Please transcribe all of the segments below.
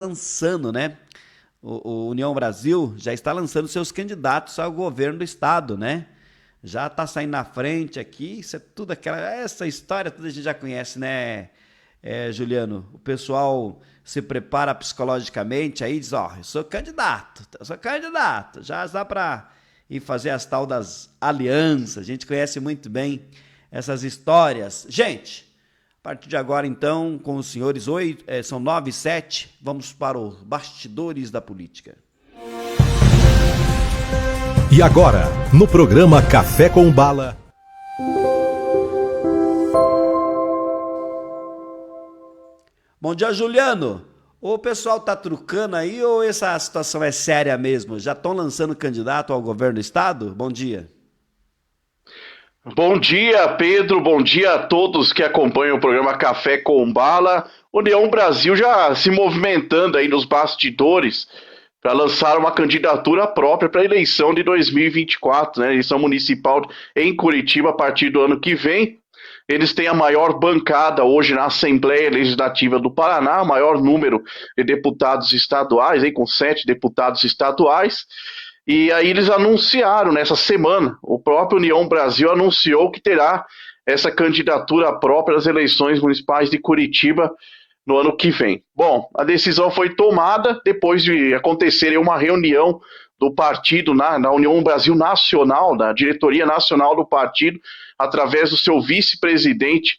lançando, né? O União Brasil já está lançando seus candidatos ao governo do estado, né? Já está saindo na frente aqui, isso é tudo essa história toda a gente já conhece, né, Juliano? O pessoal se prepara psicologicamente, aí diz, ó, eu sou candidato, já dá para ir fazer as tal das alianças, a gente conhece muito bem essas histórias. Gente, a partir de agora, então, com os senhores, são 9h07, vamos para os bastidores da política. E agora, no programa Café com Bala. Bom dia, Juliano. O pessoal tá trucando aí ou essa situação é séria mesmo? Já estão lançando candidato ao governo do estado? Bom dia. Bom dia, Pedro. Bom dia a todos que acompanham o programa Café com Bala. União Brasil já se movimentando aí nos bastidores para lançar uma candidatura própria para a eleição de 2024, né? Eleição municipal em Curitiba a partir do ano que vem. Eles têm a maior bancada hoje na Assembleia Legislativa do Paraná, o maior número de deputados estaduais, aí, com 7 deputados estaduais. E aí eles anunciaram nessa semana, o próprio União Brasil anunciou que terá essa candidatura própria às eleições municipais de Curitiba no ano que vem. Bom, a decisão foi tomada depois de acontecer uma reunião do partido na União Brasil Nacional, da diretoria nacional do partido, através do seu vice-presidente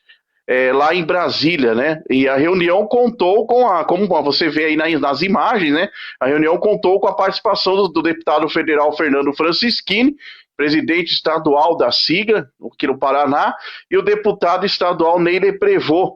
lá em Brasília, né? E a reunião contou como você vê aí nas imagens, né? A reunião contou com a participação do deputado federal Fernando Francischini, presidente estadual da SIGA, aqui no Paraná, e o deputado estadual Neyley Prevot.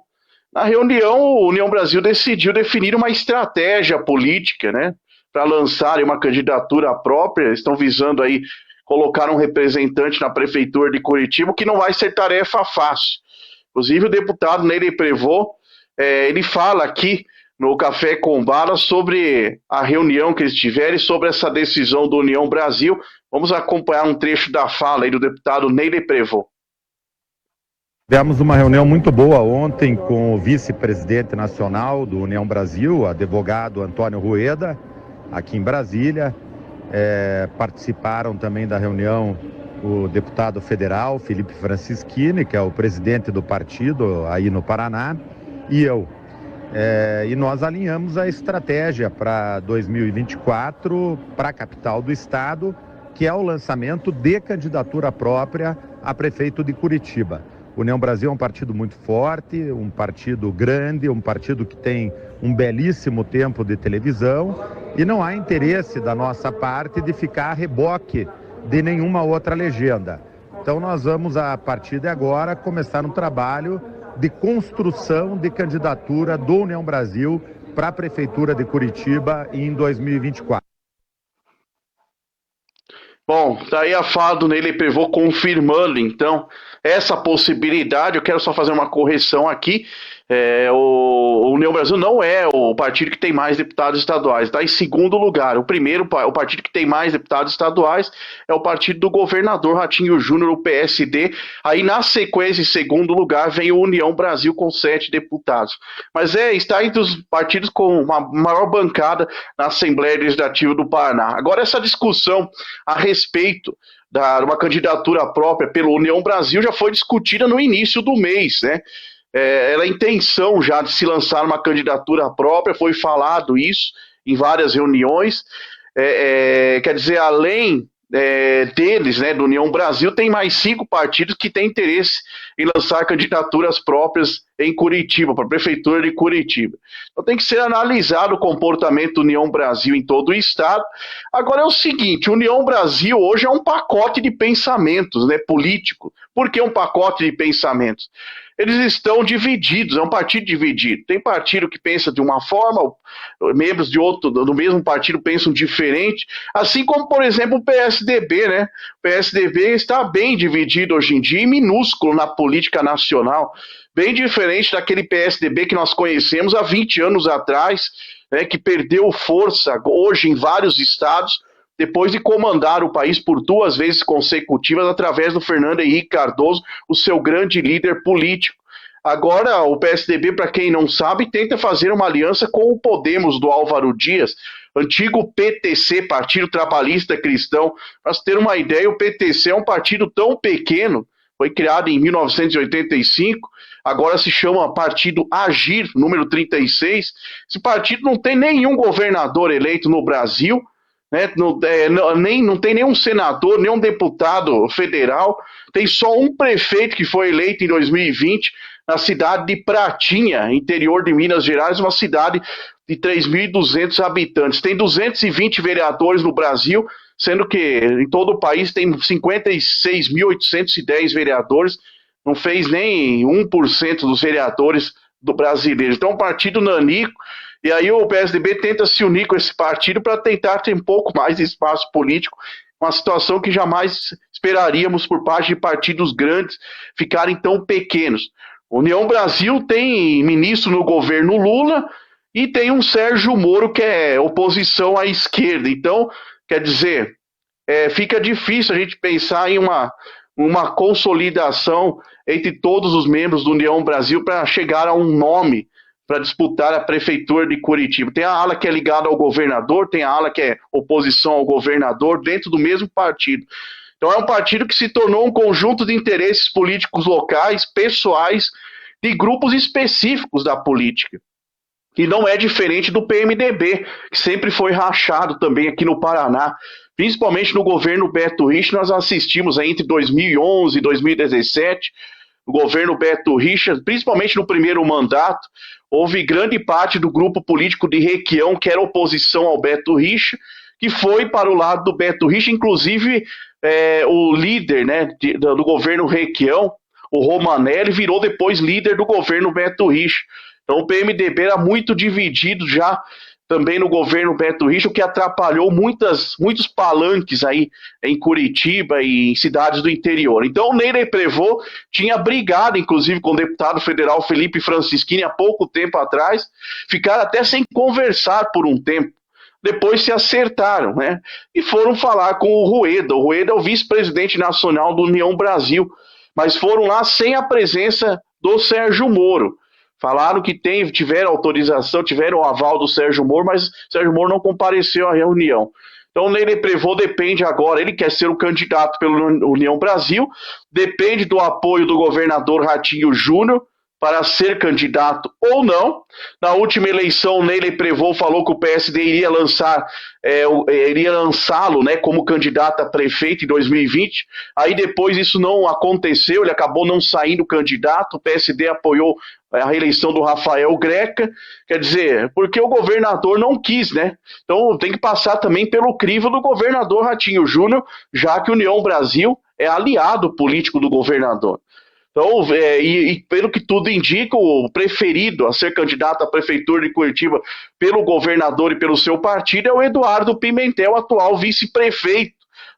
Na reunião, a União Brasil decidiu definir uma estratégia política, né? Para lançar uma candidatura própria. Estão visando aí colocar um representante na prefeitura de Curitiba, que não vai ser tarefa fácil. Inclusive, o deputado Neyley Prevot, ele fala aqui no Café com Bala sobre a reunião que eles tiveram e sobre essa decisão do União Brasil. Vamos acompanhar um trecho da fala aí do deputado Neyley Prevot. Tivemos uma reunião muito boa ontem com o vice-presidente nacional do União Brasil, advogado Antônio Rueda, aqui em Brasília. Participaram também da reunião o deputado federal Felipe Francischini, que é o presidente do partido aí no Paraná, e eu. E nós alinhamos a estratégia para 2024 para a capital do estado, que é o lançamento de candidatura própria a prefeito de Curitiba. União Brasil é um partido muito forte, um partido grande, um partido que tem um belíssimo tempo de televisão e não há interesse da nossa parte de ficar a reboque de nenhuma outra legenda. Então nós vamos, a partir de agora, começar um trabalho de construção de candidatura do União Brasil para a Prefeitura de Curitiba em 2024. Bom, daí a fala do Neyley Prevot confirmando, então, essa possibilidade. Eu quero só fazer uma correção aqui. O União Brasil não é o partido que tem mais deputados estaduais, está em segundo lugar. O partido que tem mais deputados estaduais é o partido do governador Ratinho Júnior, o PSD. Aí, na sequência, em segundo lugar, vem o União Brasil com 7 deputados. Mas está entre os partidos com uma maior bancada na Assembleia Legislativa do Paraná. Agora, essa discussão a respeito de uma candidatura própria pelo União Brasil já foi discutida no início do mês, né? A intenção já de se lançar uma candidatura própria, foi falado isso em várias reuniões. Quer dizer, além deles, né, do União Brasil, tem mais 5 partidos que têm interesse em lançar candidaturas próprias em Curitiba, para a Prefeitura de Curitiba. Então tem que ser analisado o comportamento do União Brasil em todo o estado. Agora é o seguinte, União Brasil hoje é um pacote de pensamentos, né, político. Por que um pacote de pensamentos? Eles estão divididos, é um partido dividido. Tem partido que pensa de uma forma, membros do mesmo partido pensam diferente, assim como, por exemplo, o PSDB, né? O PSDB está bem dividido hoje em dia e minúsculo na política nacional, bem diferente daquele PSDB que nós conhecemos há 20 anos atrás, né, que perdeu força hoje em vários estados, depois de comandar o país por 2 vezes consecutivas através do Fernando Henrique Cardoso, o seu grande líder político. Agora, o PSDB, para quem não sabe, tenta fazer uma aliança com o Podemos do Álvaro Dias, antigo PTC, Partido Trabalhista Cristão. Para se ter uma ideia, o PTC é um partido tão pequeno, foi criado em 1985, agora se chama Partido Agir, número 36. Esse partido não tem nenhum governador eleito no Brasil, né? Não tem nenhum senador, nenhum deputado federal, tem só um prefeito que foi eleito em 2020 na cidade de Pratinha, interior de Minas Gerais, uma cidade de 3.200 habitantes. Tem 220 vereadores no Brasil, sendo que em todo o país tem 56.810 vereadores, não fez nem 1% dos vereadores do brasileiro. Então, um partido nanico, e aí o PSDB tenta se unir com esse partido para tentar ter um pouco mais de espaço político, uma situação que jamais esperaríamos por parte de partidos grandes ficarem tão pequenos. União Brasil tem ministro no governo Lula e tem um Sérgio Moro que é oposição à esquerda. Então, quer dizer, fica difícil a gente pensar em uma consolidação entre todos os membros do União Brasil para chegar a um nome para disputar a prefeitura de Curitiba. Tem a ala que é ligada ao governador, tem a ala que é oposição ao governador, dentro do mesmo partido. Então é um partido que se tornou um conjunto de interesses políticos locais, pessoais, de grupos específicos da política. E não é diferente do PMDB, que sempre foi rachado também aqui no Paraná. Principalmente no governo Beto Richa, nós assistimos aí entre 2011 e 2017, no governo Beto Richa, principalmente no primeiro mandato, houve grande parte do grupo político de Requião, que era oposição ao Beto Richa, que foi para o lado do Beto Richa, inclusive o líder, né, do governo Requião, o Romanelli, virou depois líder do governo Beto Richa. Então o PMDB era muito dividido já também no governo Beto Richa, o que atrapalhou muitos palanques aí em Curitiba e em cidades do interior. Então o Ney Prévost tinha brigado, inclusive, com o deputado federal Felipe Francischini há pouco tempo atrás, ficaram até sem conversar por um tempo. Depois se acertaram, né? E foram falar com o Rueda. O Rueda é o vice-presidente nacional do União Brasil, mas foram lá sem a presença do Sérgio Moro. Falaram que tiveram autorização, tiveram o aval do Sérgio Moro, mas o Sérgio Moro não compareceu à reunião. Então o Ney Prévost depende agora, ele quer ser o candidato pela União Brasil, depende do apoio do governador Ratinho Júnior para ser candidato ou não. Na última eleição, o Ney Prévost falou que o PSD iria lançá-lo, né, como candidato a prefeito em 2020. Aí depois isso não aconteceu, ele acabou não saindo candidato, o PSD apoiou a reeleição do Rafael Greca, quer dizer, porque o governador não quis, né? Então tem que passar também pelo crivo do governador Ratinho Júnior, já que a União Brasil é aliado político do governador. Então, pelo que tudo indica, o preferido a ser candidato à prefeitura de Curitiba pelo governador e pelo seu partido é o Eduardo Pimentel, atual vice-prefeito.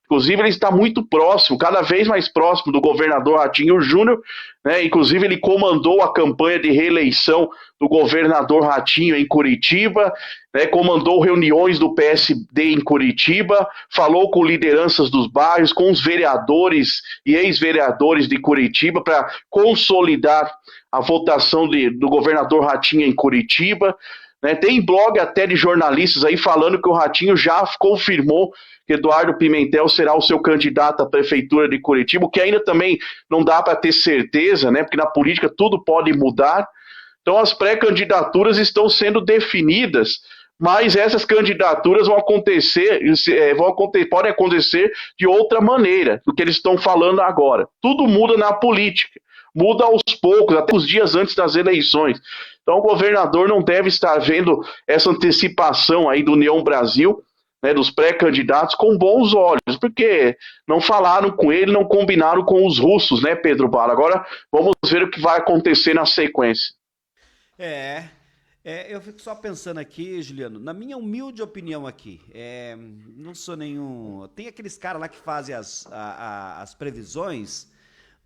Inclusive, ele está muito próximo, cada vez mais próximo do governador Ratinho Júnior, né? Inclusive, ele comandou a campanha de reeleição do governador Ratinho em Curitiba, né? Comandou reuniões do PSD em Curitiba, falou com lideranças dos bairros, com os vereadores e ex-vereadores de Curitiba para consolidar a votação do governador Ratinho em Curitiba. Né? Tem blog até de jornalistas aí falando que o Ratinho já confirmou que Eduardo Pimentel será o seu candidato à prefeitura de Curitiba, o que ainda também não dá para ter certeza, né? Porque na política tudo pode mudar. Então as pré-candidaturas estão sendo definidas, mas essas candidaturas podem acontecer de outra maneira do que eles estão falando agora. Tudo muda na política, muda aos poucos, até os dias antes das eleições. Então o governador não deve estar vendo essa antecipação aí do União Brasil, né, dos pré-candidatos, com bons olhos, porque não falaram com ele, não combinaram com os russos, né, Pedro Bala? Agora vamos ver o que vai acontecer na sequência. Eu fico só pensando aqui, Juliano, na minha humilde opinião aqui, não sou nenhum... Tem aqueles caras lá que fazem as previsões.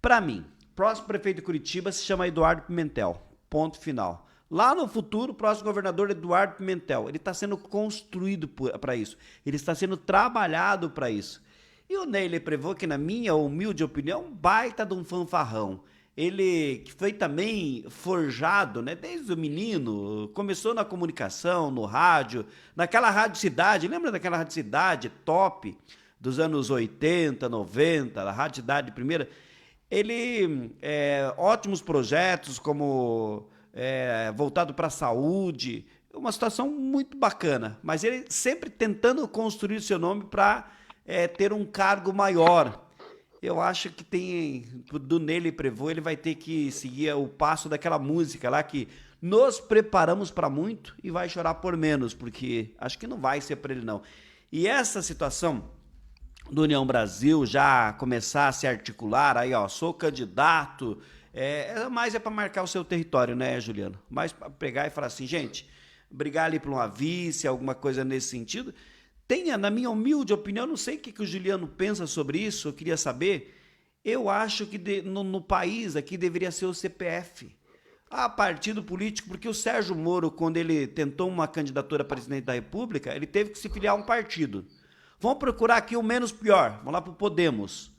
Para mim, próximo prefeito de Curitiba se chama Eduardo Pimentel, ponto final. Lá no futuro, o próximo governador Eduardo Pimentel, ele está sendo construído para isso, ele está sendo trabalhado para isso. E o Ney Prévost, que na minha humilde opinião, baita de um fanfarrão. ele que foi também forjado, né, desde o menino, começou na comunicação, no rádio, naquela Rádio Cidade, lembra daquela Rádio Cidade top dos anos 80, 90, a Rádio Cidade primeira? Ele, ótimos projetos como voltado para a saúde, uma situação muito bacana, mas ele sempre tentando construir seu nome para ter um cargo maior. Eu acho que do Ney Prévost, ele vai ter que seguir o passo daquela música lá que nos preparamos para muito e vai chorar por menos, porque acho que não vai ser para ele não. E essa situação do União Brasil já começar a se articular, aí ó, sou candidato, mais para marcar o seu território, né, Juliano? Mais para pegar e falar assim, gente, brigar ali por uma vice, alguma coisa nesse sentido. Na minha humilde opinião, não sei o que o Juliano pensa sobre isso, eu queria saber. Eu acho que no país aqui deveria ser o CPF. Partido político, porque o Sérgio Moro, quando ele tentou uma candidatura a presidente da República, ele teve que se filiar a um partido. Vamos procurar aqui o menos pior, vamos lá para o Podemos.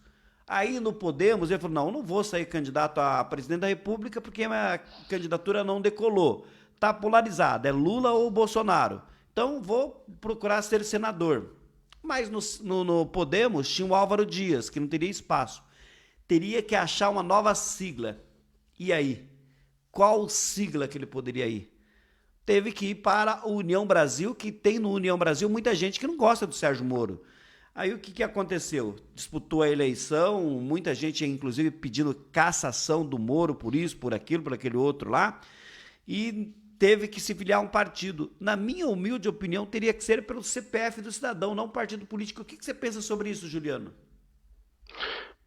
Aí no Podemos ele falou, não vou sair candidato a presidente da República porque a minha candidatura não decolou. Está polarizada, é Lula ou Bolsonaro. Então, vou procurar ser senador. Mas no Podemos tinha o Álvaro Dias, que não teria espaço. Teria que achar uma nova sigla. E aí? Qual sigla que ele poderia ir? Teve que ir para a União Brasil, que tem no União Brasil muita gente que não gosta do Sérgio Moro. Aí o que aconteceu? Disputou a eleição, muita gente, inclusive, pedindo cassação do Moro por isso, por aquilo, por aquele outro lá. E teve que se filiar a um partido. Na minha humilde opinião, teria que ser pelo CPF do cidadão, não um partido político. O que você pensa sobre isso, Juliano?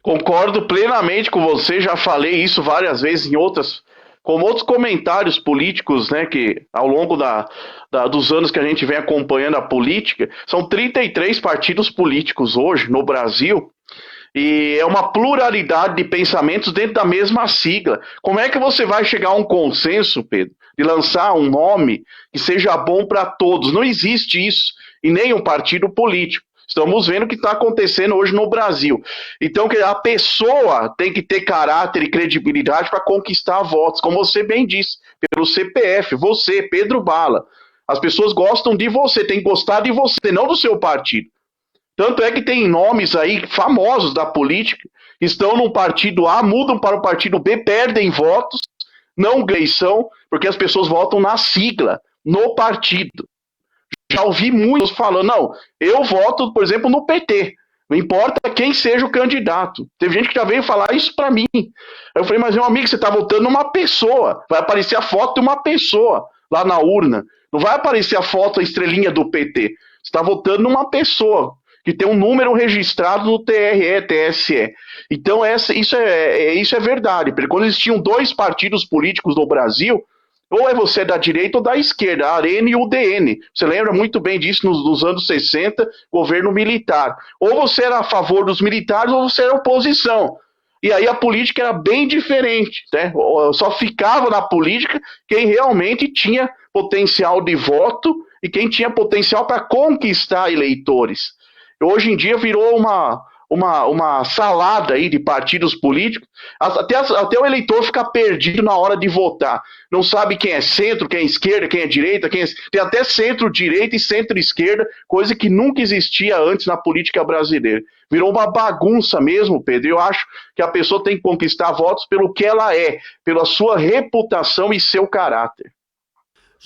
Concordo plenamente com você, já falei isso várias vezes como outros comentários políticos, né, que ao longo dos anos que a gente vem acompanhando a política, são 33 partidos políticos hoje no Brasil, e é uma pluralidade de pensamentos dentro da mesma sigla. Como é que você vai chegar a um consenso, Pedro, de lançar um nome que seja bom para todos? Não existe isso em nenhum partido político. Estamos vendo o que está acontecendo hoje no Brasil. Então, a pessoa tem que ter caráter e credibilidade para conquistar votos, como você bem disse, pelo CPF, você, Pedro Bala. As pessoas gostam de você, tem que gostar de você, não do seu partido. Tanto é que tem nomes aí famosos da política que estão no partido A, mudam para o partido B, perdem votos, não eleição, porque as pessoas votam na sigla, no partido. Já ouvi muitos falando, não, eu voto, por exemplo, no PT. Não importa quem seja o candidato. Teve gente que já veio falar isso para mim. Eu falei, mas meu amigo, você está votando numa pessoa. Vai aparecer a foto de uma pessoa lá na urna. Não vai aparecer a foto, a estrelinha do PT. Você está votando numa pessoa que tem um número registrado no TRE, TSE. Então, isso é verdade. Porque quando existiam dois partidos políticos no Brasil, ou é você da direita ou da esquerda, a Arena e o UDN. Você lembra muito bem disso nos anos 60, governo militar. Ou você era a favor dos militares ou você era oposição. E aí a política era bem diferente, né? Só ficava na política quem realmente tinha potencial de voto e quem tinha potencial para conquistar eleitores. Hoje em dia virou uma salada aí de partidos políticos, até o eleitor ficar perdido na hora de votar. Não sabe quem é centro, quem é esquerda, quem é direita, tem até centro-direita e centro-esquerda, coisa que nunca existia antes na política brasileira. Virou uma bagunça mesmo, Pedro. Eu acho que a pessoa tem que conquistar votos pelo que ela é, pela sua reputação e seu caráter.